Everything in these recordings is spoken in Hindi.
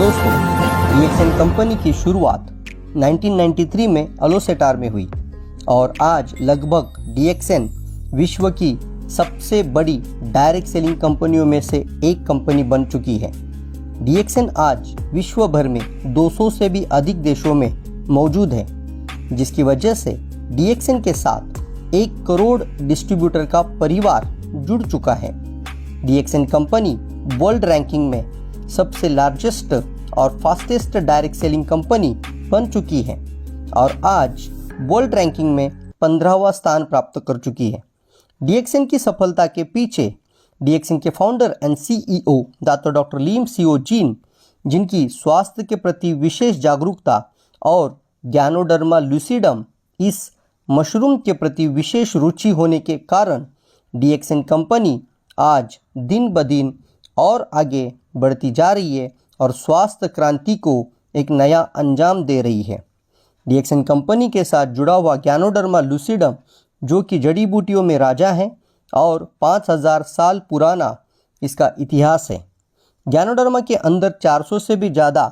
दोस्तों, डीएक्सएन कंपनी की शुरुआत 1993 में अलोसेटार में हुई और आज लगभग डीएक्सएन विश्व की सबसे बड़ी डायरेक्ट सेलिंग कंपनियों में से एक कंपनी बन चुकी है। डीएक्सएन आज विश्व भर में 200 से भी अधिक देशों में मौजूद है, जिसकी वजह से डीएक्सएन के साथ 1 करोड़ डिस्ट्रीब्यूटर का परिवार जुड़ चुका है। डीएक्सएन कंपनी वर्ल्ड रैंकिंग में सबसे लार्जेस्ट और फास्टेस्ट डायरेक्ट सेलिंग कंपनी बन चुकी है और आज वर्ल्ड रैंकिंग में 15वां स्थान प्राप्त कर चुकी है। डीएक्सएन की सफलता के पीछे डीएक्सएन के फाउंडर एंड सीईओ डॉक्टर लीम सियो जिन, जिनकी स्वास्थ्य के प्रति विशेष जागरूकता और गैनोडर्मा लूसिडम इस मशरूम के प्रति विशेष रुचि होने के कारण डीएक्सएन कंपनी आज दिन ब दिन और आगे बढ़ती जा रही है और स्वास्थ्य क्रांति को एक नया अंजाम दे रही है। डीएक्सएन कंपनी के साथ जुड़ा हुआ गैनोडर्मा लूसिडम, जो कि जड़ी बूटियों में राजा है और 5000 साल पुराना इसका इतिहास है। गैनोडर्मा के अंदर 400 से भी ज़्यादा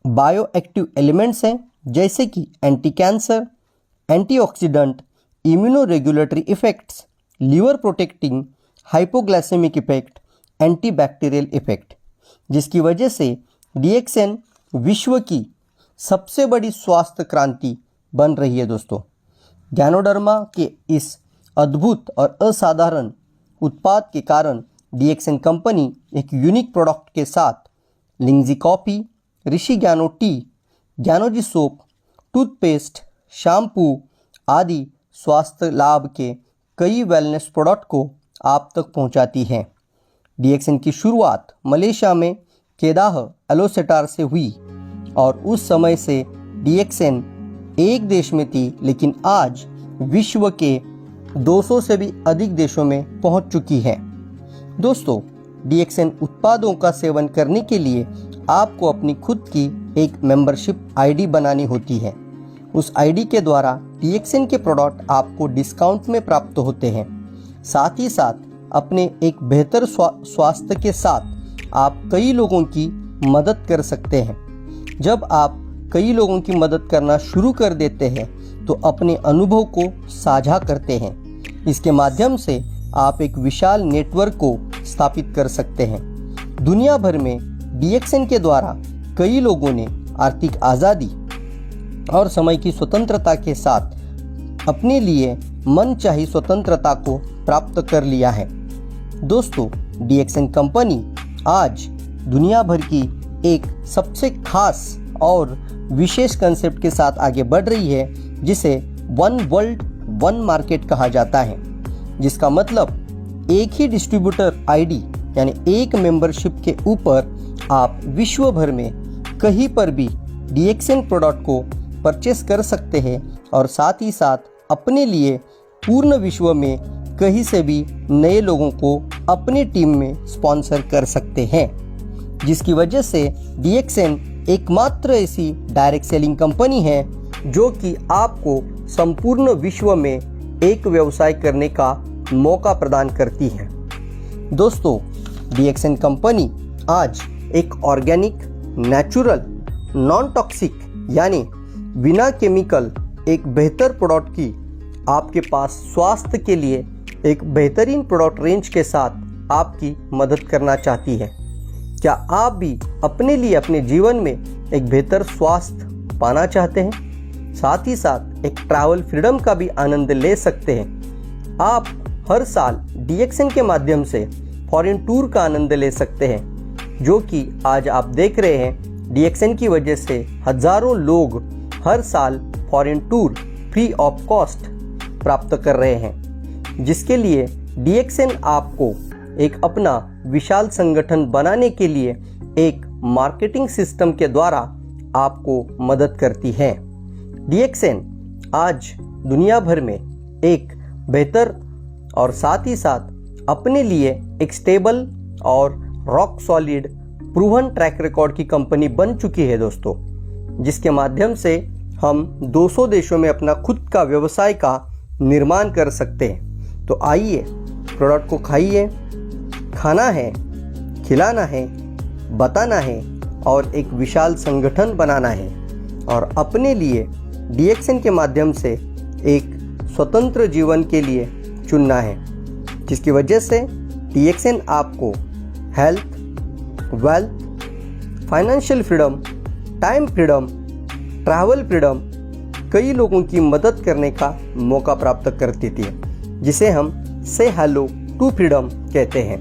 बायो एक्टिव एलिमेंट्स हैं, जैसे कि anti cancer, antioxidant, immuno regulatory effects, liver protecting, hypoglycaemic effect, antibacterial effect, जिसकी वजह से डीएक्सएन विश्व की सबसे बड़ी स्वास्थ्य क्रांति बन रही है। दोस्तों, गैनोडर्मा के इस अद्भुत और असाधारण उत्पाद के कारण डीएक्सएन कंपनी एक यूनिक प्रोडक्ट के साथ लिंगजी कॉफ़ी, ऋषि गैनो टी, गैनोजी सोप, टूथपेस्ट, शैम्पू आदि स्वास्थ्य लाभ के कई वेलनेस प्रोडक्ट को आप तक पहुंचाती है। डीएक्सएन की शुरुआत मलेशिया में केदाह अलोसेटार से हुई और उस समय से डीएक्सएन एक देश में थी, लेकिन आज विश्व के 200 से भी अधिक देशों में पहुंच चुकी है। दोस्तों, डीएक्सएन उत्पादों का सेवन करने के लिए आपको अपनी खुद की एक मेंबरशिप आईडी बनानी होती है। उस आईडी के द्वारा डीएक्सएन के प्रोडक्ट आपको डिस्काउंट में प्राप्त होते हैं। साथ ही साथ अपने एक बेहतर स्वास्थ्य के साथ आप कई लोगों की मदद कर सकते हैं। जब आप कई लोगों की मदद करना शुरू कर देते हैं तो अपने अनुभव को साझा करते हैं। इसके माध्यम से आप एक विशाल नेटवर्क को स्थापित कर सकते हैं। दुनिया भर में डीएक्सएन के द्वारा कई लोगों ने आर्थिक आज़ादी और समय की स्वतंत्रता के साथ अपने लिए मनचाही स्वतंत्रता को प्राप्त कर लिया है। दोस्तों, डीएक्सएन कंपनी आज दुनिया भर की एक सबसे खास और विशेष कंसेप्ट के साथ आगे बढ़ रही है, जिसे वन वर्ल्ड वन मार्केट कहा जाता है, जिसका मतलब एक ही डिस्ट्रीब्यूटर आईडी यानी एक मेंबरशिप के ऊपर आप विश्व भर में कहीं पर भी डीएक्सएन प्रोडक्ट को परचेस कर सकते हैं और साथ ही साथ अपने लिए पूर्ण विश्व में कहीं से भी नए लोगों को अपनी टीम में स्पॉन्सर कर सकते हैं, जिसकी वजह से डीएक्सएन एकमात्र ऐसी डायरेक्ट सेलिंग कंपनी है जो कि आपको संपूर्ण विश्व में एक व्यवसाय करने का मौका प्रदान करती है। दोस्तों, डीएक्सएन कंपनी आज एक ऑर्गेनिक, नेचुरल, नॉन टॉक्सिक यानी बिना केमिकल एक बेहतर प्रोडक्ट की आपके पास स्वास्थ्य के लिए एक बेहतरीन प्रोडक्ट रेंज के साथ आपकी मदद करना चाहती है। क्या आप भी अपने लिए अपने जीवन में एक बेहतर स्वास्थ्य पाना चाहते हैं? साथ ही साथ एक ट्रैवल फ्रीडम का भी आनंद ले सकते हैं। आप हर साल डीएक्सएन के माध्यम से फॉरेन टूर का आनंद ले सकते हैं, जो कि आज आप देख रहे हैं। डीएक्सएन की वजह से हजारों लोग हर साल foreign tour free of cost प्राप्त कर रहे हैं, जिसके लिए डीएक्सएन आपको एक अपना विशाल संगठन बनाने के लिए एक मार्केटिंग सिस्टम के द्वारा आपको मदद करती है। डीएक्सएन आज दुनिया भर में एक बेहतर और साथ ही साथ अपने लिए एक स्टेबल और rock solid proven track record की कंपनी बन चुकी है। दोस्तों, जिसके माध्यम से हम 200 देशों में अपना खुद का व्यवसाय का निर्माण कर सकते हैं। तो आइए, प्रोडक्ट को खाइए। खाना है, खिलाना है, बताना है और एक विशाल संगठन बनाना है और अपने लिए DXN के माध्यम से एक स्वतंत्र जीवन के लिए चुनना है, जिसकी वजह से DXN आपको health, wealth, financial freedom, time freedom, travel freedom, कई लोगों की मदद करने का मौका प्राप्त कर देती है, जिसे हम से हेलो टू फ्रीडम कहते हैं।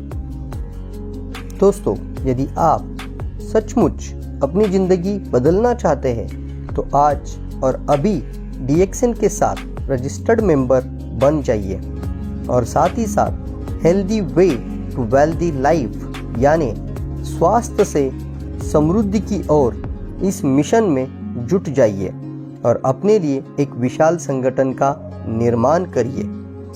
दोस्तों, यदि आप सचमुच अपनी ज़िंदगी बदलना चाहते हैं तो आज और अभी DXN के साथ रजिस्टर्ड मेंबर बन जाइए और साथ ही साथ healthy way to wealthy life यानी स्वास्थ्य से समृद्धि की ओर इस मिशन में जुट जाइए और अपने लिए एक विशाल संगठन का निर्माण करिए।